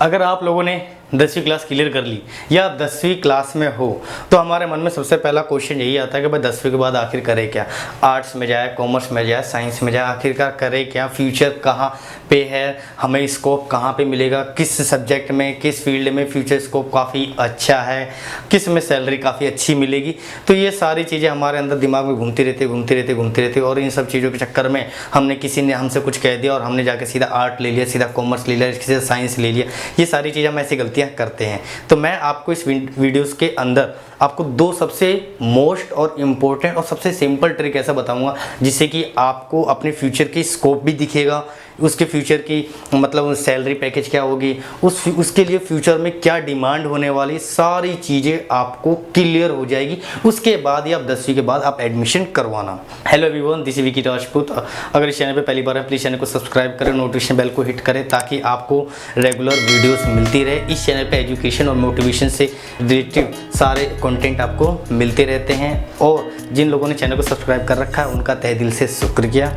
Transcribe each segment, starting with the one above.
अगर आप लोगों ने 10वीं क्लास क्लियर कर ली या 10वीं क्लास में हो तो हमारे मन में सबसे पहला क्वेश्चन यही आता है कि भाई 10वीं के बाद आखिर करे क्या। आर्ट्स में जाए, कॉमर्स में जाए, साइंस में जाए, आखिरकार करे क्या, फ्यूचर कहाँ पे है, हमें स्कोप कहाँ पे मिलेगा, किस सब्जेक्ट में, किस फील्ड में फ्यूचर स्कोप काफ़ी अच्छा है, किस में सैलरी काफ़ी अच्छी मिलेगी। तो ये सारी चीज़ें हमारे अंदर दिमाग में घूमती रहती और इन सब चीज़ों के चक्कर में किसी ने हमसे कुछ कह दिया और हमने जाके सीधा आर्ट ले लिया, सीधा कॉमर्स ले लिया, सीधा साइंस ले लिया। ये सारी चीज़ें हम ऐसी गलतियाँ करते हैं। तो मैं आपको इस वीडियोस के अंदर आपको दो सबसे मोस्ट और इम्पोर्टेंट और सबसे सिंपल ट्रिक ऐसा बताऊंगा जिससे कि आपको अपने फ्यूचर की स्कोप भी दिखेगा, उसके फ्यूचर की मतलब सैलरी पैकेज क्या होगी, उसके लिए फ्यूचर में क्या डिमांड होने वाली, सारी चीज़ें आपको क्लियर हो जाएगी। उसके बाद ही आप 10वीं के बाद आप एडमिशन करवाना। Hello everyone, this is Vicky Rajput. अगर इस चैनल पे पहली बार है प्लीज़ चैनल को सब्सक्राइब करें, नोटिफिकेशन बेल को हिट करें ताकि आपको रेगुलर वीडियोस मिलती रहे। इस चैनल पे एजुकेशन और मोटिवेशन से रिलेटेड सारे कंटेंट आपको मिलते रहते हैं और जिन लोगों ने चैनल को सब्सक्राइब कर रखा है उनका तहे दिल से शुक्रिया।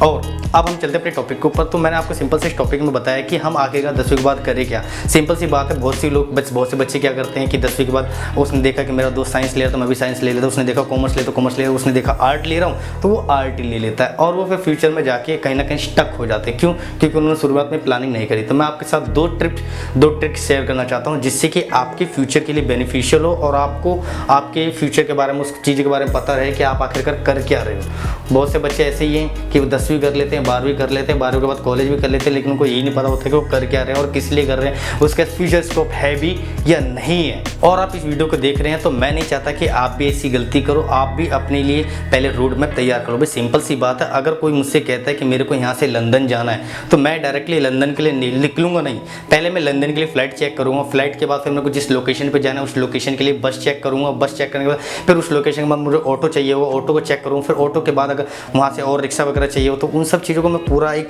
और अब हम चलते हैं अपने टॉपिक के ऊपर। तो मैंने आपको सिंपल से इस टॉपिक में बताया कि हम आगे 10वीं के बाद करें क्या। सिंपल सी बात है, बहुत से बच्चे क्या करते हैं कि 10वीं के बाद उसने देखा कि मेरा दोस्त साइंस ले रहा तो मैं भी साइंस ले लेता हूँ, उसने देखा कॉमर्स ले तो कॉमर्स ले रहा, उसने देखा आर्ट ले रहा हूँ तो वो आर्ट ले लेता है और वो फिर फ्यूचर में जाके कहीं ना कहीं स्टक हो जाते हैं। क्यों? क्योंकि उन्होंने शुरुआत में प्लानिंग नहीं करी। तो मैं आपके साथ दो ट्रिक्स शेयर करना चाहता हूँ जिससे कि आपके फ्यूचर के लिए बेनिफिशियल हो और आपको आपके फ्यूचर के बारे में, उस चीज़ के बारे में पता रहे कि आप आखिरकार कर क्या रहे हो। बहुत से बच्चे ऐसे ही हैं कि वो 10वीं कर लेते हैं, 12वीं कर लेते हैं, 12वीं के बाद कॉलेज भी कर लेते हैं, लेकिन उनको यही नहीं पता होता कि वो कर क्या रहे हैं और किस लिए कर रहे हैं, उसका फ्यूचर स्कोप है भी या नहीं है। और आप इस वीडियो को देख रहे हैं तो मैं नहीं चाहता कि आप भी ऐसी गलती करो। आप भी अपने लिए पहले रोड मैप तैयार करो। भाई सिंपल सी बात है, अगर कोई मुझसे कहता है कि मेरे को यहाँ से लंदन जाना है तो मैं डायरेक्टली लंदन के लिए निकलूंगा नहीं। पहले मैं लंदन के लिए फ़्लाइट चेक करूँगा, फ्लाइट के बाद फिर मेरे को जिस लोकेशन पर जाना है उस लोकेशन के लिए बस चेक करूँगा, बस चेक करने के बाद फिर उस लोकेशन के बाद मुझे ऑटो चाहिए होगा, ऑटो को चेक करूँगा, फिर ऑटो के बाद अगर वहाँ से और रिक्शा वगैरह चाहिए हो तो उन सब चीज़ों को मैं पूरा एक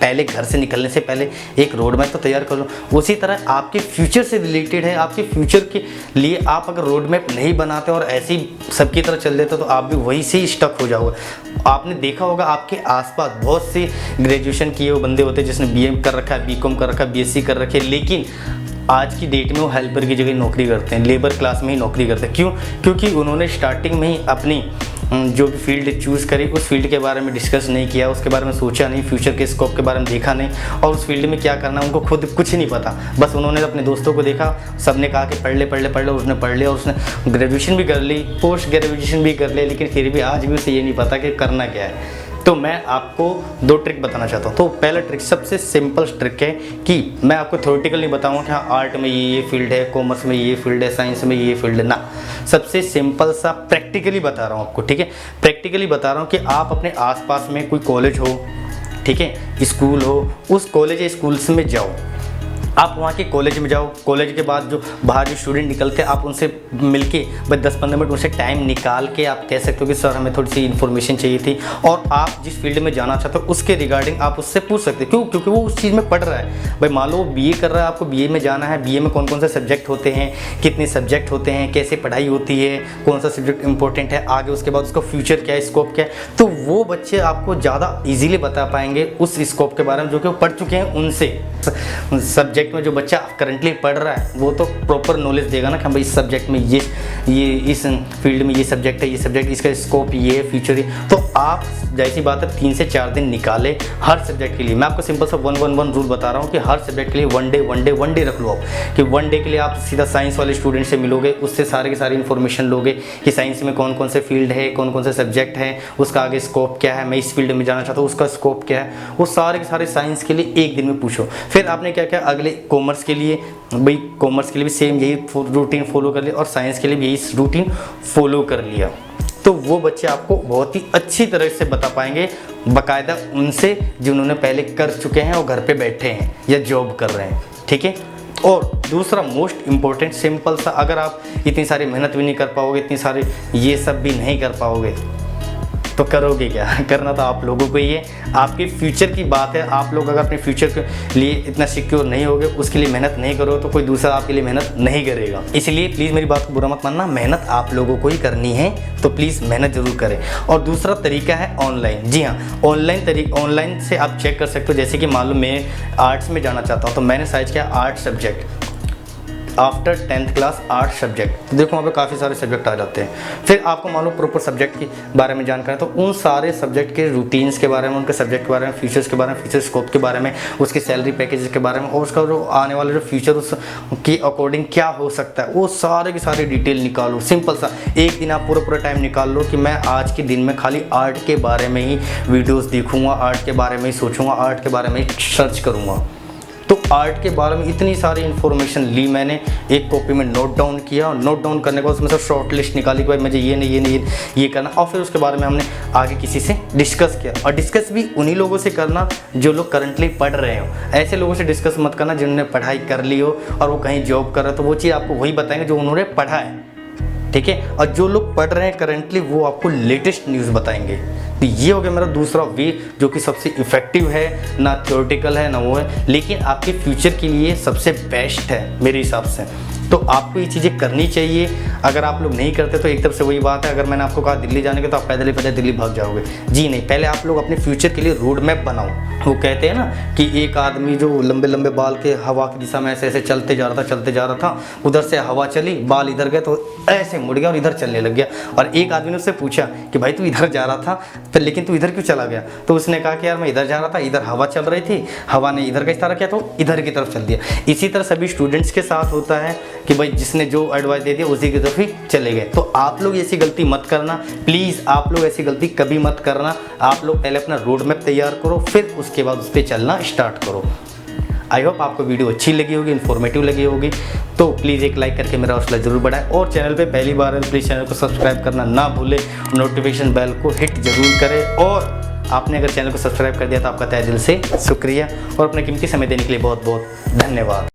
पहले घर से निकलने से पहले एक रोड मैप तो तैयार कर लो। उसी तरह आपके फ्यूचर से रिलेटेड है, आपके फ्यूचर के लिए आप अगर रोड मैप नहीं बनाते और ऐसे ही सबकी तरह चल देते तो आप भी वहीं से ही स्टक हो जाओगे। आपने देखा होगा आपके आसपास बहुत से ग्रेजुएशन किए हुए बंदे होते हैं जिसने बीए कर रखा है, बीकॉम कर रखा है, बीएससी कर रखी है, लेकिन आज की डेट में वो हेल्पर की जगह नौकरी करते हैं, लेबर क्लास में ही नौकरी करते हैं। क्यों? क्योंकि उन्होंने स्टार्टिंग में ही अपनी जो भी फील्ड चूज़ करी उस फील्ड के बारे में डिस्कस नहीं किया, उसके बारे में सोचा नहीं, फ्यूचर के स्कोप के बारे में देखा नहीं और उस फील्ड में क्या करना उनको खुद कुछ नहीं पता। बस उन्होंने अपने दोस्तों को देखा, सबने कहा कि पढ़ ले, उसने पढ़ लिया और उसने ग्रेजुएशन भी कर ली, पोस्ट ग्रेजुएशन भी कर लिया, लेकिन फिर भी आज भी उसे ये नहीं पता कि करना क्या है। तो मैं आपको दो ट्रिक बताना चाहता हूँ। तो पहला ट्रिक, सबसे सिंपल ट्रिक है कि मैं आपको थ्योरेटिकल नहीं बताऊँगा कि हाँ आर्ट में ये फील्ड है, कॉमर्स में ये फील्ड है, साइंस में ये फील्ड है ना। सबसे सिंपल सा प्रैक्टिकली बता रहा हूँ आपको, ठीक है। प्रैक्टिकली बता रहा हूँ कि आप अपने आसपास में कोई कॉलेज हो, ठीक है, स्कूल हो, उस कॉलेज या स्कूल्स में जाओ। आप वहाँ के कॉलेज में जाओ, कॉलेज के बाद जो बाहर जो स्टूडेंट निकलते हैं आप उनसे मिलके बस 10-15 मिनट उनसे टाइम निकाल के आप कह सकते हो कि सर हमें थोड़ी सी इन्फॉर्मेशन चाहिए थी, और आप जिस फील्ड में जाना चाहते हो उसके रिगार्डिंग आप उससे पूछ सकते हो। क्यों? क्योंकि वो उस चीज़ में पढ़ रहा है। भाई मान लो वो बीए कर रहा है, आपको बीए में जाना है, बीए में कौन कौन से सब्जेक्ट होते हैं, कितने सब्जेक्ट होते हैं, कैसे पढ़ाई होती है, कौन सा सब्जेक्ट इंपॉर्टेंट है आगे, उसके बाद उसका फ्यूचर क्या है, स्कोप क्या है, तो वो बच्चे आपको ज़्यादा ईजिली बता पाएंगे उस स्कोप के बारे में जो कि वो पढ़ चुके हैं उनसे। सब्जेक्ट में जो बच्चा करंटली पढ़ रहा है वो तो प्रॉपर नॉलेज देगा ना कि हम भाई इस सब्जेक्ट में ये इस फील्ड में ये सब्जेक्ट है, ये सब्जेक्ट, इसका स्कोप ये है, फ्यूचर ये। तो आप जैसी बात है 3 से 4 दिन निकाले हर सब्जेक्ट के लिए। मैं आपको सिंपल सा 1-1-1 रूल बता रहा हूँ कि हर सब्जेक्ट के लिए वन डे रख लो आप, कि 1 डे के लिए आप सीधा साइंस वाले स्टूडेंट से मिलोगे, उससे सारे की सारी इन्फॉर्मेशन लोगे कि साइंस में कौन कौन से फील्ड है, कौन कौन से सब्जेक्ट है, उसका आगे स्कोप क्या है, मैं इस फील्ड में जाना चाहता हूँ उसका स्कोप क्या है, वो सारे के सारे साइंस के लिए एक दिन में पूछो। फिर आपने क्या क्या अगले कॉमर्स के लिए, भाई कॉमर्स के लिए भी सेम यही रूटीन फॉलो कर लिया और साइंस के लिए भी यही रूटीन फॉलो कर लिया। तो वो बच्चे आपको बहुत ही अच्छी तरह से बता पाएंगे, बाकायदा उनसे जिन्होंने पहले कर चुके हैं और घर पे बैठे हैं या जॉब कर रहे हैं, ठीक है। और दूसरा मोस्ट इम्पोर्टेंट सिंपल सा, अगर आप इतनी सारी मेहनत भी नहीं कर पाओगे, इतनी सारी ये सब भी नहीं कर पाओगे तो करोगे क्या? करना तो आप लोगों को ही है, आपके फ्यूचर की बात है। आप लोग अगर अपने फ्यूचर के लिए इतना सिक्योर नहीं होगे, उसके लिए मेहनत नहीं करो, तो कोई दूसरा आपके लिए मेहनत नहीं करेगा। इसलिए प्लीज़ मेरी बात को बुरा मत मानना, मेहनत आप लोगों को ही करनी है, तो प्लीज़ मेहनत जरूर करें। और दूसरा तरीका है ऑनलाइन। जी हाँ, ऑनलाइन से आप चेक कर सकते हो। जैसे कि मान लो मैं आर्ट्स में जाना चाहता हूँ, तो मैंने सर्च किया art subject, after 10th class art subject, तो देखो वहाँ पे काफ़ी सारे सब्जेक्ट आ जाते हैं। फिर आपको मान लो प्रॉपर सब्जेक्ट के बारे में जानकारी है, तो उन सारे सब्जेक्ट के रूटीन्स के बारे में, उनके सब्जेक्ट के बारे में, फीचर्स के बारे में, फीचर स्कोप के बारे में, उसके सैलरी पैकेजेस के बारे में, और उसका जो आने वाले जो फ्यूचर उसके अकॉर्डिंग क्या हो सकता है, वो सारे की सारी डिटेल निकालो। सिंपल सा एक दिन आप पूरा टाइम निकाल लो कि मैं आज के दिन में खाली आर्ट के बारे में ही वीडियोज़ देखूँगा, आर्ट के बारे में ही सोचूंगा, आर्ट के बारे में ही सर्च करूँगा। तो आर्ट के बारे में इतनी सारी इन्फॉर्मेशन ली मैंने, एक कॉपी में नोट डाउन किया, और नोट डाउन करने के बाद उसमें से शॉर्ट लिस्ट निकाली कि भाई मुझे ये करना, और फिर उसके बारे में हमने आगे किसी से डिस्कस किया। और डिस्कस भी उन्हीं लोगों से करना जो लोग करंटली पढ़ रहे हो, ऐसे लोगों से डिस्कस मत करना जिन्होंने पढ़ाई कर ली हो और वो कहीं जॉब कर रहे हो, तो वो चीज़ आपको वही बताएंगे जो उन्होंने पढ़ा है, ठीक है। और जो लोग पढ़ रहे हैं करेंटली, वो आपको लेटेस्ट न्यूज़ बताएंगे। तो ये हो गया मेरा दूसरा वे, जो कि सबसे इफ़ेक्टिव है, ना थ्योरेटिकल है ना वो है, लेकिन आपके फ्यूचर के लिए सबसे बेस्ट है मेरे हिसाब से। तो आपको ये चीज़ें करनी चाहिए। अगर आप लोग नहीं करते तो एक तरफ से वही बात है, अगर मैंने आपको कहा दिल्ली जाने के तो आप पैदल ही पैदल दिल्ली भाग जाओगे। जी नहीं, पहले आप लोग अपने फ्यूचर के लिए रोड मैप बनाओ। वो कहते हैं ना कि एक आदमी जो लंबे लंबे बाल के हवा की दिशा में ऐसे ऐसे चलते जा रहा था, उधर से हवा चली, बाल इधर गए तो ऐसे मुड़ गया और इधर चलने लग गया। और एक आदमी ने उससे पूछा कि भाई तू इधर जा रहा था, फिर लेकिन तू इधर क्यों चला गया? तो उसने कहा कि यार मैं इधर जा रहा था, इधर हवा चल रही थी, हवा ने इधर का इशारा किया तो इधर की तरफ चल दिया। इसी तरह सभी स्टूडेंट्स के साथ होता है कि भाई जिसने जो एडवाइस दे दिया उसी की तरफ ही चले गए। तो आप लोग ऐसी गलती मत करना प्लीज़, आप लोग ऐसी गलती कभी मत करना। आप लोग पहले अपना रोड मैप तैयार करो, फिर उसके बाद उस पर चलना स्टार्ट करो। आई होप आपको वीडियो अच्छी लगी होगी, इन्फॉर्मेटिव लगी होगी, तो प्लीज़ एक लाइक करके मेरा हौसला ज़रूर बढ़ाएं। और चैनल पे पहली बार है प्लीज़ चैनल को सब्सक्राइब करना ना भूलें, नोटिफिकेशन बेल को हिट ज़रूर करें। और आपने अगर चैनल को सब्सक्राइब कर दिया तो आपका तहे दिल से शुक्रिया, और अपने कीमती समय देने के लिए बहुत बहुत धन्यवाद।